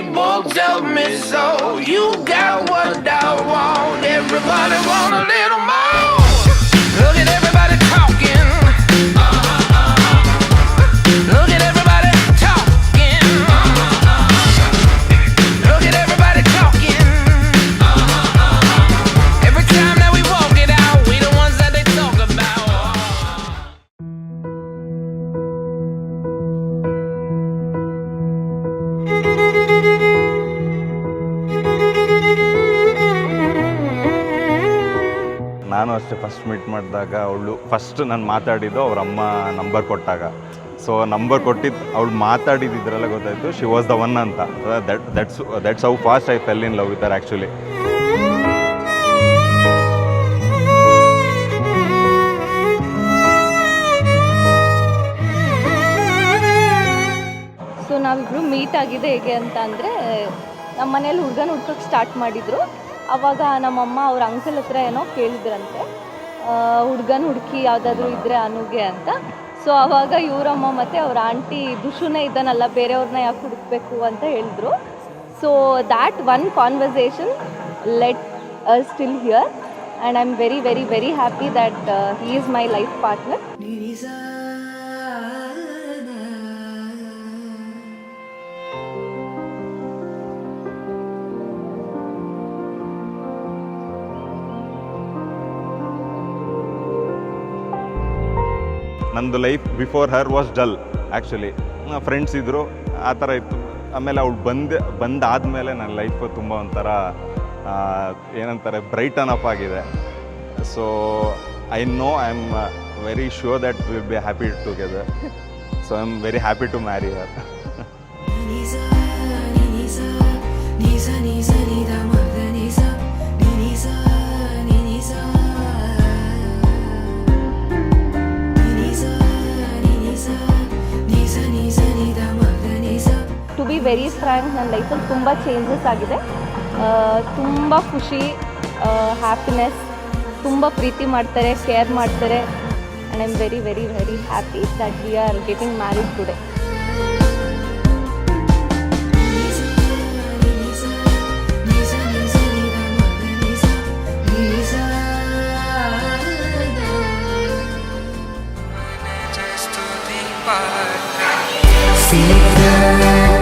people tell me so. You got what I want. Everybody want a little more. Look at everybody talking. Look at everybody talking. Look at everybody talking. Every time that we walk it out, we the ones that they talk about. ನಾನು ಅಷ್ಟೇ first meet ಮಾಡಿದಾಗ ಅವಳು first ನಾನು ಮಾತಾಡಿದ್ದು ಅವ್ರ ಅಮ್ಮ number ಕೊಟ್ಟಾಗ. So number ಕೊಟ್ಟಿದ್ದು ಅವಳು ಮಾತಾಡಿದ್ದಿದ್ರೆಲ್ಲ ಗೊತ್ತಾಯಿತು ಶಿ ವಾಸ್ ದ ಒನ್ ಅಂತ. That's how fast I fell in love with her actually. So ನಾವಿಬ್ಬರು ಮೀಟ್ ಆಗಿದೆ ಹೇಗೆ ಅಂತ ಅಂದರೆ ನಮ್ಮ ಮನೇಲಿ ಹುಡುಗನ ಹುಡ್ಕೋಕ್ಕೆ ಸ್ಟಾರ್ಟ್ ಮಾಡಿದರು. ಆವಾಗ ನಮ್ಮಮ್ಮ ಅವ್ರ ಅಂಕಲ್ ಹತ್ರ ಏನೋ ಕೇಳಿದ್ರಂತೆ, ಹುಡುಗನ ಹುಡುಕಿ ಯಾವುದಾದ್ರೂ ಇದ್ದರೆ ಅನುಗೆ ಅಂತ. ಸೊ ಆವಾಗ ಇವರಮ್ಮ ಮತ್ತು ಅವ್ರ ಆಂಟಿ ದುಷುನೇ ಇದ್ದಾನಲ್ಲ, ಬೇರೆಯವ್ರನ್ನ ಯಾಕೆ ಹುಡುಕಬೇಕು ಅಂತ ಹೇಳಿದ್ರು. So that one conversation let us still here and I am very very very happy that he is my life partner. ನಂದು life before her was dull actually. Friends ಇದ್ದರು, ಆ ಥರ ಇತ್ತು. ಆಮೇಲೆ ಅವಳು ಬಂದಾದಮೇಲೆ ನನ್ನ ಲೈಫು ತುಂಬ ಒಂಥರ ಏನಂತಾರೆ ಬ್ರೈಟನ್ ಅಪ್ ಆಗಿದೆ. So I know I am very sure that will be happy together. So I am very happy to marry her. To be very frank, ನನ್ನ ಲೈಫಲ್ಲಿ ತುಂಬ ಚೇಂಜಸ್ ಆಗಿದೆ. ತುಂಬ ಖುಷಿ, ಹ್ಯಾಪಿನೆಸ್, ತುಂಬ ಪ್ರೀತಿ ಮಾಡ್ತಾರೆ, ಕೇರ್ ಮಾಡ್ತಾರೆ. And I am very very very happy that we are getting married today. Secret